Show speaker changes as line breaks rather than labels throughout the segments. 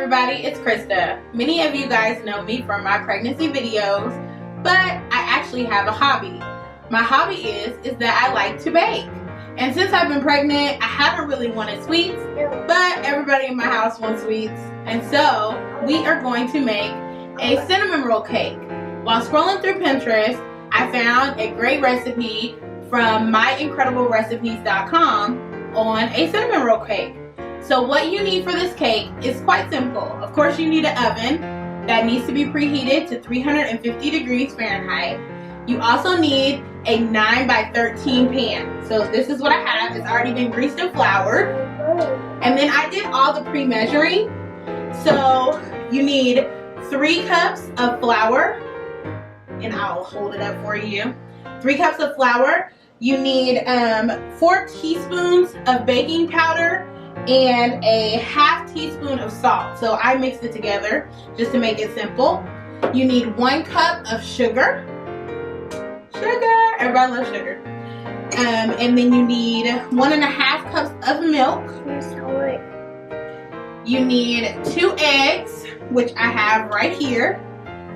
everybody, it's Krista. Many of you guys know me from my pregnancy videos, but I actually have a hobby. My hobby is that I like to bake. And since I've been pregnant, I haven't really wanted sweets, but everybody in my house wants sweets. And so we are going to make a cinnamon roll cake. While scrolling through Pinterest, I found a great recipe from myincrediblerecipes.com on a cinnamon roll cake. So what you need for this cake is quite simple. Of course, you need an oven that needs to be preheated to 350 degrees Fahrenheit. You also need a 9x13 pan. So this is what I have. It's already been greased and floured. And then I did all the pre-measuring. So you need 3 cups of flour, and I'll hold it up for you. 3 cups of flour. You need 4 teaspoons of baking powder and a ½ teaspoon of salt. So I mixed it together just to make it simple. You need 1 cup of sugar. Everybody loves sugar. And then you need 1½ cups of milk. You need 2 eggs, which I have right here.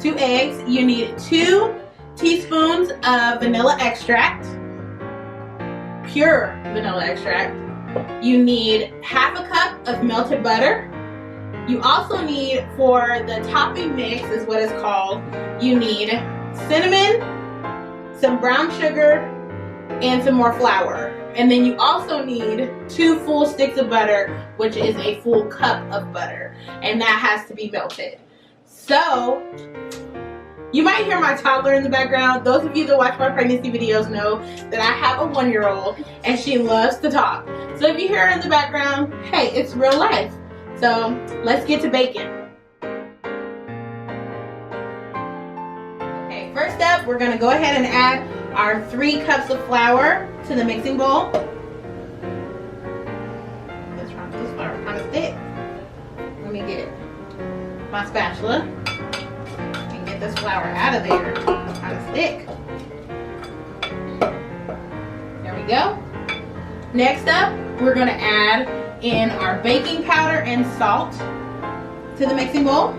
2 eggs. You need 2 teaspoons of vanilla extract, pure vanilla extract. You need ½ cup of melted butter. You also need, for the topping mix is what it's called, you need cinnamon, some brown sugar, and some more flour. And then you also need 2 full sticks of butter, which is a full cup of butter. And that has to be melted. So, you might hear my toddler in the background. Those of you that watch my pregnancy videos know that I have a 1-year-old and she loves to talk. So if you hear her in the background, hey, it's real life. So let's get to baking. Okay, first up, we're gonna go ahead and add our 3 cups of flour to the mixing bowl. This flour kind of thick. Let me get my spatula. This flour out of there. It's kind of thick. There we go. Next up, we're going to add in our baking powder and salt to the mixing bowl.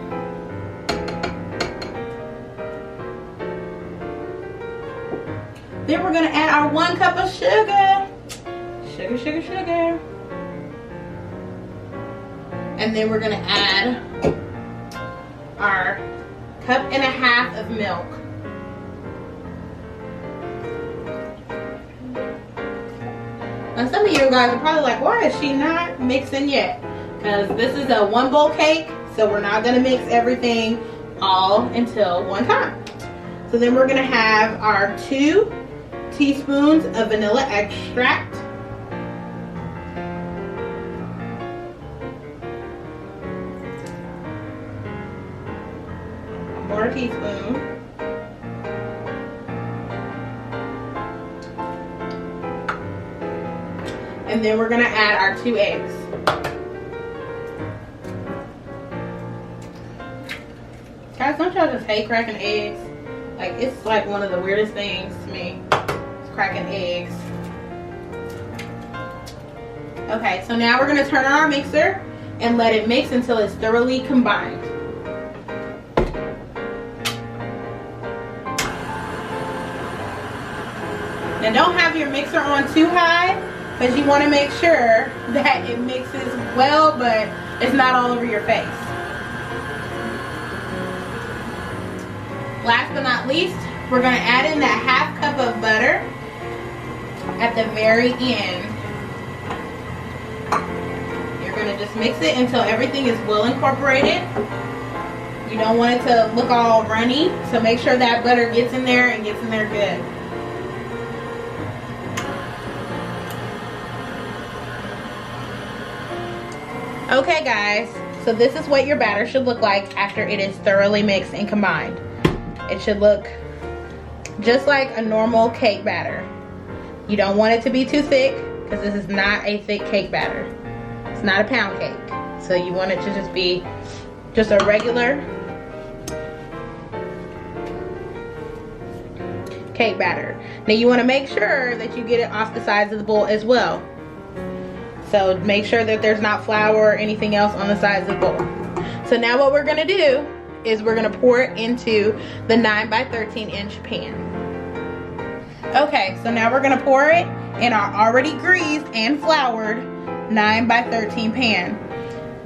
Then we're going to add our 1 cup of sugar. Sugar. And then we're going to add our 1.5 cups of milk. Now some of you guys are probably like, why is she not mixing yet? Because this is a 1 bowl cake, so we're not going to mix everything all until one time. So then we're going to have our 2 teaspoons of vanilla extract. A teaspoon. And then we're going to add our 2 eggs. Guys, don't y'all just hate cracking eggs? Like, it's like one of the weirdest things to me. It's cracking eggs. Okay, so now we're going to turn on our mixer and let it mix until it's thoroughly combined. Now don't have your mixer on too high because you want to make sure that it mixes well, but it's not all over your face. Last but not least, we're going to add in that ½ cup of butter at the very end. You're going to just mix it until everything is well incorporated. You don't want it to look all runny, so make sure that butter gets in there and gets in there good. Okay guys, so this is what your batter should look like after it is thoroughly mixed and combined. It should look just like a normal cake batter. You don't want it to be too thick because this is not a thick cake batter. It's not a pound cake. So you want it to just be just a regular cake batter. Now you want to make sure that you get it off the sides of the bowl as well. So make sure that there's not flour or anything else on the sides of the bowl. So now what we're gonna do is we're gonna pour it into the 9 by 13 inch pan. Okay, so now we're gonna pour it in our already greased and floured 9 by 13 pan.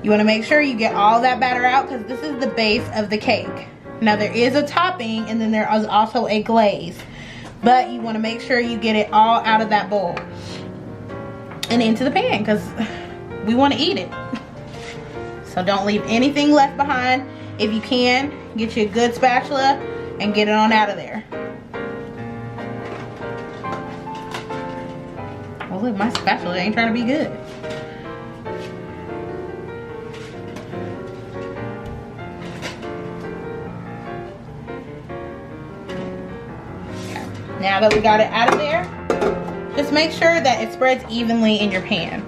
You wanna make sure you get all that batter out because this is the base of the cake. Now there is a topping and then there is also a glaze, but you wanna make sure you get it all out of that bowl and into the pan because we wanna eat it. So don't leave anything left behind. If you can, get you a good spatula and get it on out of there. Oh look, my spatula ain't trying to be good. Now that we got it out of there, just make sure that it spreads evenly in your pan.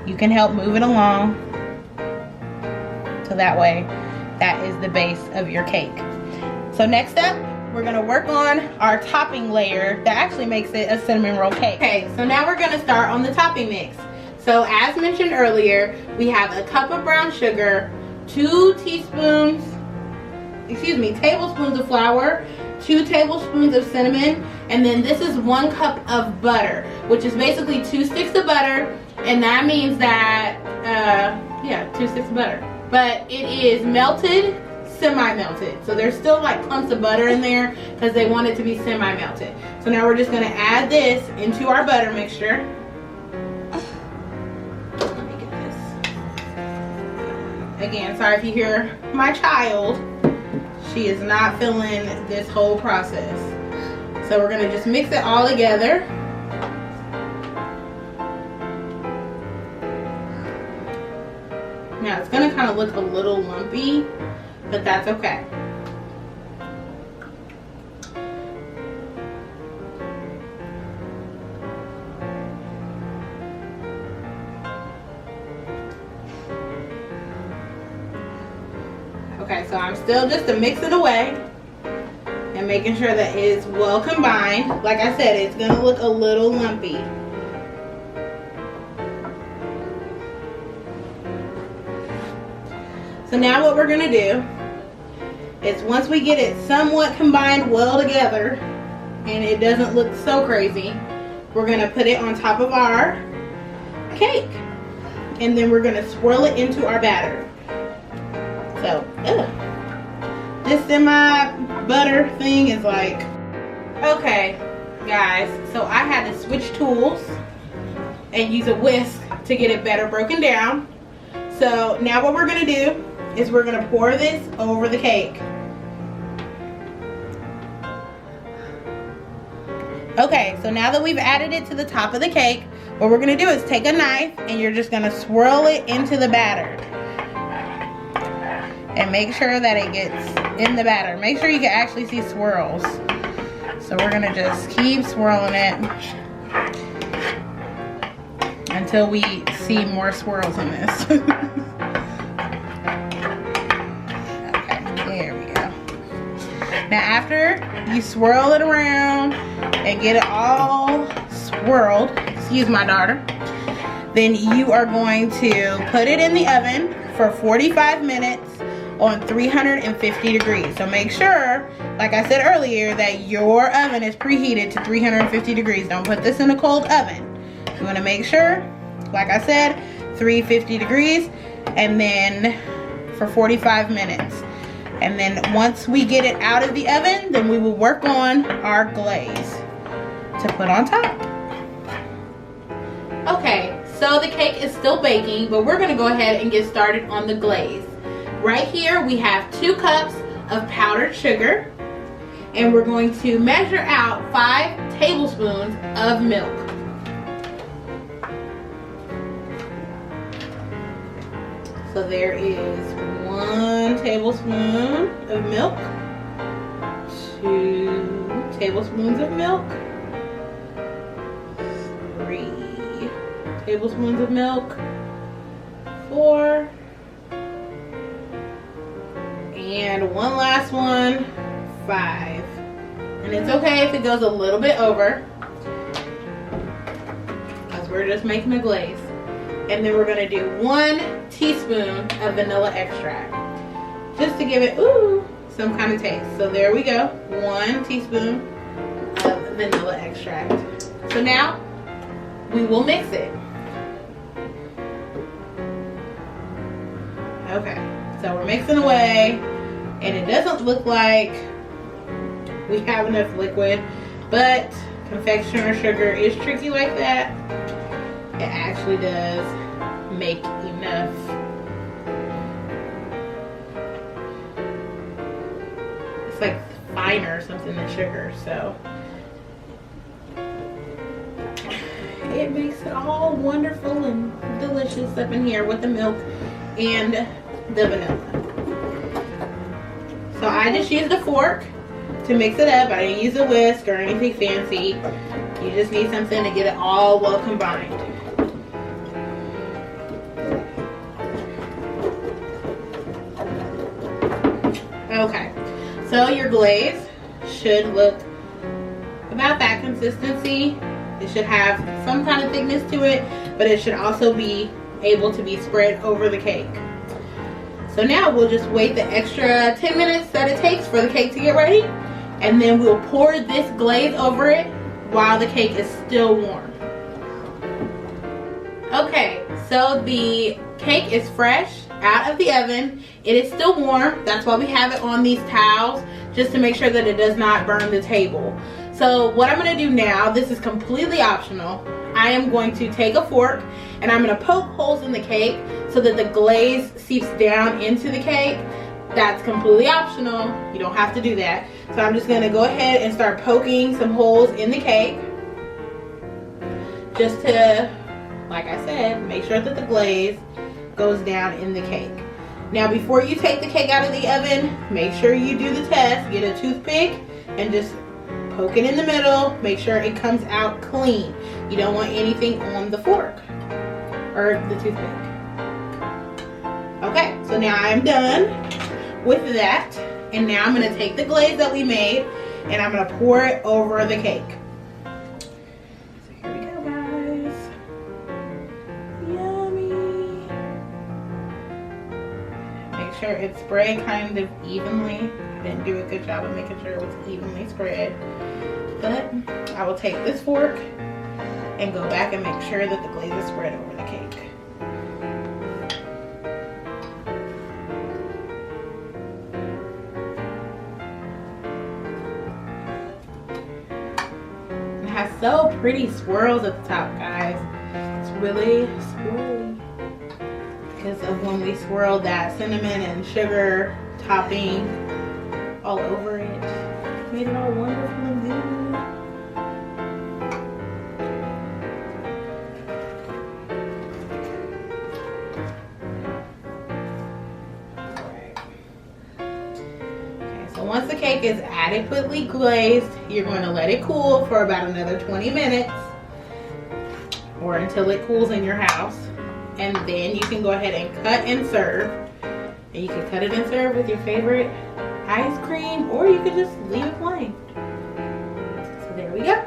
You can help move it along, so that way that is the base of your cake. So next up, we're gonna work on our topping layer that actually makes it a cinnamon roll cake. Okay, so now we're gonna start on the topping mix. So as mentioned earlier, we have a cup of brown sugar, 2 tablespoons of flour, 2 tablespoons of cinnamon, and then this is 1 cup of butter, which is basically 2 sticks of butter, and that means that, 2 sticks of butter. But it is melted, semi-melted. So there's still like clumps of butter in there because they want it to be semi-melted. So now we're just gonna add this into our butter mixture. Let me get this. Again, sorry if you hear my child. She is not feeling this whole process. So we're gonna just mix it all together. Now it's gonna kind of look a little lumpy, but that's okay. Okay, so I'm still just mixing away and making sure that it's well combined. Like I said, it's gonna look a little lumpy. So now what we're gonna do is once we get it somewhat combined well together and it doesn't look so crazy, we're gonna put it on top of our cake. And then we're gonna swirl it into our batter. So, this semi-butter thing is like, okay, guys, so I had to switch tools and use a whisk to get it better broken down. So now what we're gonna do is we're gonna pour this over the cake. Okay, so now that we've added it to the top of the cake, what we're gonna do is take a knife and you're just gonna swirl it into the batter. And make sure that it gets in the batter. Make sure you can actually see swirls. So we're gonna just keep swirling it until we see more swirls in this. Okay, there we go. Now after you swirl it around and get it all swirled, excuse my daughter, then you are going to put it in the oven for 45 minutes on 350 degrees. So make sure, like I said earlier, that your oven is preheated to 350 degrees. Don't put this in a cold oven. You want to make sure, like I said, 350 degrees, and then for 45 minutes. And then once we get it out of the oven, then we will work on our glaze to put on top. Okay, so the cake is still baking, but we're gonna go ahead and get started on the glaze. Right here we have 2 cups of powdered sugar, and we're going to measure out 5 tablespoons of milk. So there is 1 tablespoon of milk, 2 tablespoons of milk, 3 tablespoons of milk, 4, and one last one, 5. And it's okay if it goes a little bit over, because we're just making a glaze. And then we're gonna do 1 teaspoon of vanilla extract, just to give it some kind of taste. So there we go, 1 teaspoon of vanilla extract. So now we will mix it. Okay, so we're mixing away, and it doesn't look like we have enough liquid, but confectioner sugar is tricky like that. It actually does make enough. It's like finer or something than sugar, so it makes it all wonderful and delicious up in here with the milk and the vanilla. So I just used a fork to mix it up. I didn't use a whisk or anything fancy. You just need something to get it all well combined. Okay, so your glaze should look about that consistency. It should have some kind of thickness to it, but it should also be able to be spread over the cake. So now we'll just wait the extra 10 minutes that it takes for the cake to get ready, and then we'll pour this glaze over it while the cake is still warm. Okay, so the cake is fresh out of the oven. It is still warm. That's why we have it on these towels, just to make sure that it does not burn the table. So what I'm going to do now, this is completely optional. I am going to take a fork and I'm going to poke holes in the cake so that the glaze seeps down into the cake. That's completely optional. You don't have to do that. So I'm just going to go ahead and start poking some holes in the cake, just to, like I said, make sure that the glaze goes down in the cake. Now before you take the cake out of the oven, make sure you do the test. Get a toothpick and just poke it in the middle. Make sure it comes out clean. You don't want anything on the fork or the toothpick. Okay, so now I'm done with that. And now I'm going to take the glaze that we made and I'm going to pour it over the cake. So here we go, guys. Yummy. Make sure it's spread kind of evenly. I didn't do a good job of making sure it was evenly spread. But I will take this fork and go back and make sure that the glaze is spread over the cake. It has so pretty swirls at the top, guys. It's really swirly because of when we swirled that cinnamon and sugar topping all over it. Made it all wonderful and good. So once the cake is adequately glazed, you're going to let it cool for about another 20 minutes or until it cools in your house. And then you can go ahead and cut and serve. And you can cut it and serve with your favorite ice cream, or you could just leave it plain. So there we go.